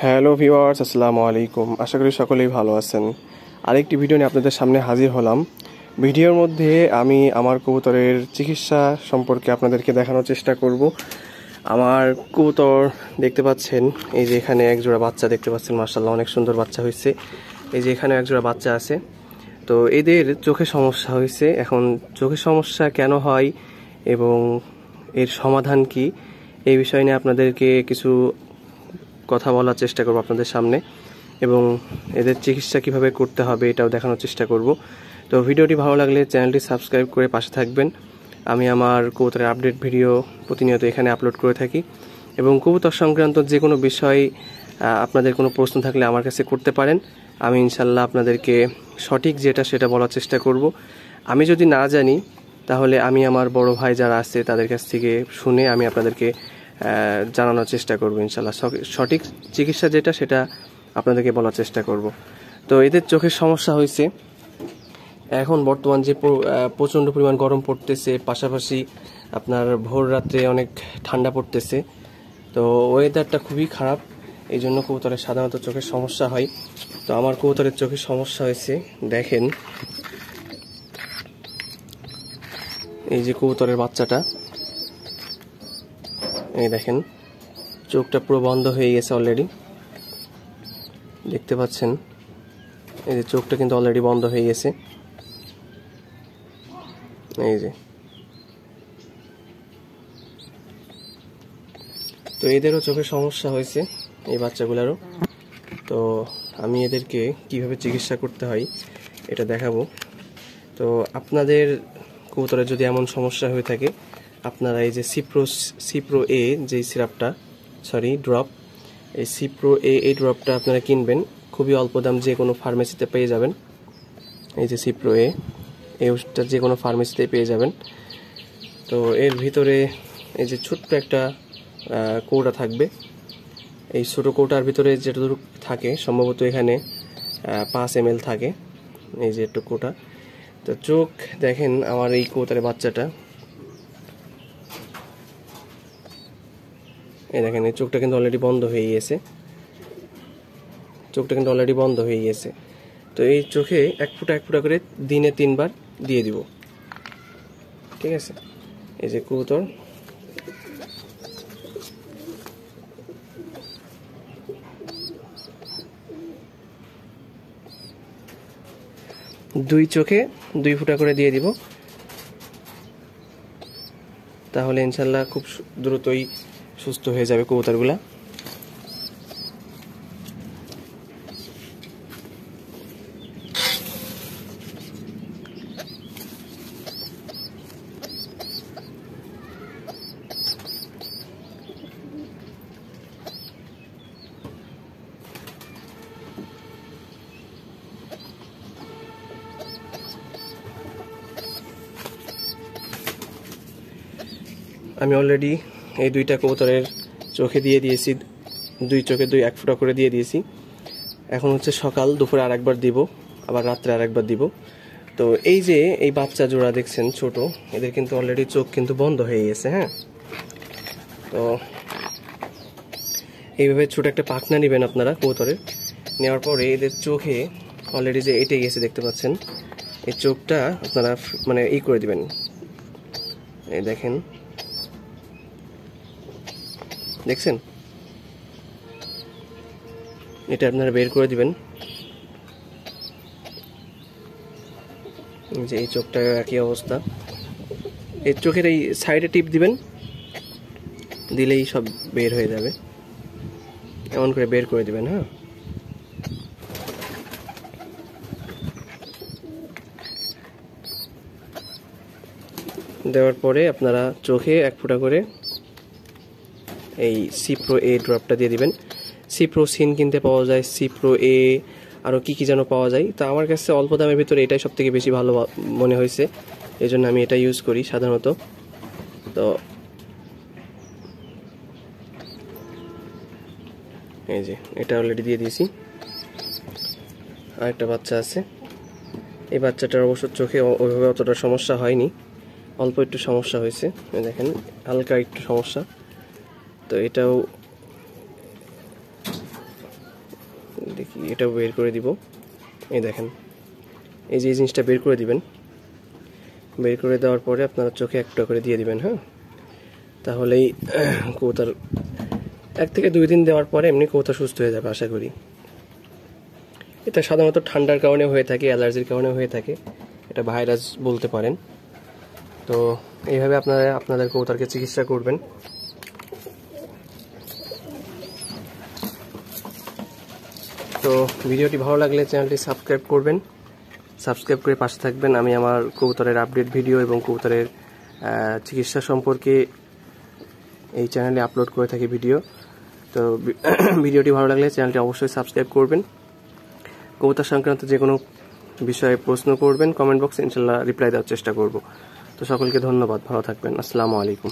Hello viewers, আসসালামু আলাইকুম। আশা করি সকলেই ভালো আছেন। আরেকটি ভিডিও নিয়ে আপনাদের সামনে হাজির হলাম। ভিডিওর মধ্যে আমি আমার কবুতরের চিকিৎসা সম্পর্কে আপনাদেরকে দেখানোর চেষ্টা করব। আমার কবুতর দেখতে পাচ্ছেন, এই যে এখানে এক জোড়া বাচ্চা দেখতে পাচ্ছেন, মাশাআল্লাহ অনেক সুন্দর বাচ্চা হয়েছে। এই যে এখানে এক জোড়া বাচ্চা আছে। তো এদের চোখে সমস্যা হয়েছে। এখন চোখের সমস্যা কেন হয় এবং এর সমাধান কি, এই বিষয় নিয়ে আপনাদেরকে কিছু কথা বলার চেষ্টা করব আপনাদের সামনে, এবং এদের চিকিৎসা কিভাবে করতে হবে এটাও দেখানোর চেষ্টা করব। তো ভিডিওটি ভালো লাগলে চ্যানেলটি সাবস্ক্রাইব করে পাশে থাকবেন। আমি আমার কবুতরের আপডেট ভিডিও প্রতিনিয়ত এখানে আপলোড করে থাকি, এবং কবুতর সংক্রান্ত যে কোনো বিষয় আপনাদের কোনো প্রশ্ন থাকলে আমার কাছে করতে পারেন। আমি ইনশাল্লাহ আপনাদেরকে সঠিক যেটা সেটা বলার চেষ্টা করব। আমি যদি না জানি তাহলে আমি আমার বড় ভাই যারা আছে তাদের কাছ থেকে শুনে আমি আপনাদেরকে জানানোর চেষ্টা করব। ইনশাল্লাহ সঠিক চিকিৎসা যেটা সেটা আপনাদেরকে বলার চেষ্টা করব। তো এদের চোখের সমস্যা হয়েছে, এখন বর্তমান যে প্রচণ্ড পরিমাণ গরম পড়তেছে, পাশাপাশি আপনার ভোর রাত্রে অনেক ঠান্ডা পড়তেছে। তো ওয়েদারটা খুবই খারাপ, এই জন্য কবুতরের সাধারণত চোখের সমস্যা হয়। তো আমার কবুতরের চোখের সমস্যা হয়েছে, দেখেন এই যে কবুতরের বাচ্চাটা, এই দেখেন চোখটা পুরো বন্ধ হয়ে গেছে অলরেডি, দেখতে পাচ্ছেন। এই যে চোখটা কিন্তু অলরেডি বন্ধ হয়ে গেছে, এই যে। তো এদেরও চোখের সমস্যা হয়েছে, এই বাচ্চাগুলোরও। তো আমি এদেরকে কিভাবে চিকিৎসা করতে হয় এটা দেখাবো। তো আপনাদের কবুতরের যদি এমন সমস্যা হয়ে থাকে, আপনারা এই যে সিপ্রো এ যে সিরাপটা, ড্রপ, এই সিপ্রো এ এই ড্রপটা আপনারা কিনবেন, খুবই অল্প দাম, যে কোনো ফার্মেসিতে পেয়ে যাবেন। এই যে সিপ্রো এ, এই ওষুধটা যে কোনো ফার্মেসিতে পেয়ে যাবেন। তো এর ভিতরে এই যে ছোট্ট একটা কৌটা থাকবে, এই ছোটো কৌটার ভিতরে যেটুকু থাকে সম্ভবত এখানে 5 ml থাকে, এই যে একটু কৌটা। তো চোখ দেখেন আমার এই কবুতরের বাচ্চাটা, এই দেখেন এই চোখটা কিন্তু অলরেডি বন্ধ হয়ে গিয়েছে, তো এই চোখে এক ফোঁটা করে দিনে 3 বার দিয়ে দিব, ঠিক আছে। এই যে কবুতর, দুই চোখে 2 ফোঁটা করে দিয়ে দিব, তাহলে ইনশাল্লাহ খুব দ্রুতই সুস্থ হয়ে যাবে কবুতরগুলা। আমি অলরেডি এই 2টা কবুতরের চোখে দিয়ে দিয়েছি, 2 চোখে 1 ফোঁটা করে দিয়ে দিয়েছি। এখন হচ্ছে সকাল দুপুরে আরেকবার দিব, আবার রাত্রে আরেকবার দিব। তো এই যে এই বাচ্চা জোড়া দেখছেন ছোট, এদের কিন্তু অলরেডি চোখ কিন্তু বন্ধ হয়ে গেছে। হ্যাঁ, তো এইভাবে ছোট একটা পাখনা নেবেন আপনারা কবুতরের, নেওয়ার পরে এদের চোখে অলরেডি যে এঁটে গেছে দেখতে পাচ্ছেন, এই চোখটা আপনারা মানে করে দিবেন। এই দেখেন, দেখছেন, এটা আপনারা বের করে দিবেন। যে এই চোখটা একই অবস্থা, এই চোখের এই সাইডে টিপ দিবেন, দিলেই সব বের হয়ে যাবে। এমন করে বের করে দিবেন। হ্যাঁ, দেওয়ার পরে আপনারা চোখে 1 ফোঁটা করে এই সিপ্রো এ ড্রপটা দিয়ে দিবেন। সিপ্রো সিন কিনতে পাওয়া যায়, সিপ্রো এ আরও কী যেন পাওয়া যায়। তো আমার কাছে অল্প দামের ভিতরে এটাই সব থেকে বেশি ভালো মনে হয়েছে, এই জন্য আমি এটা ইউজ করি সাধারণত। তো এই যে এটা অলরেডি দিয়ে দিয়েছি। আরেকটা বাচ্চা আছে, এই বাচ্চাটার অবশ্য চোখে ওইভাবে অতটা সমস্যা হয়নি, অল্প একটু সমস্যা হয়েছে, দেখেন হালকা একটু সমস্যা। তো এটাও দেখি এটাও বের করে দিব। এই দেখেন, এই যে এই জিনিসটা বের করে দিবেন। বের করে দেওয়ার পরে আপনারা চোখে একটা করে দিয়ে দিবেন। হ্যাঁ, তাহলেই কবুতর 1 থেকে 2 দিন দেওয়ার পরে এমনি কবুতর সুস্থ হয়ে যাবে আশা করি। এটা সাধারণত ঠান্ডার কারণে হয়ে থাকে, অ্যালার্জির কারণে হয়ে থাকে, এটা ভাইরাস বলতে পারেন। তো এইভাবে আপনারা আপনাদের কবুতরকে চিকিৎসা করবেন। তো ভিডিওটি ভালো লাগলে চ্যানেলটি সাবস্ক্রাইব করবেন, সাবস্ক্রাইব করে পাশে থাকবেন। আমি আমার কবুতরের আপডেট ভিডিও এবং কবুতরের চিকিৎসা সম্পর্কে এই চ্যানেলে আপলোড করে থাকি ভিডিও। তো ভিডিওটি ভালো লাগলে চ্যানেলটি অবশ্যই সাবস্ক্রাইব করবেন। কবুতর সংক্রান্ত যে কোনো বিষয়ে প্রশ্ন করবেন কমেন্ট বক্সে, ইনশাল্লাহ রিপ্লাই দেওয়ার চেষ্টা করব। তো সকলকে ধন্যবাদ, ভালো থাকবেন। আসসালামু আলাইকুম।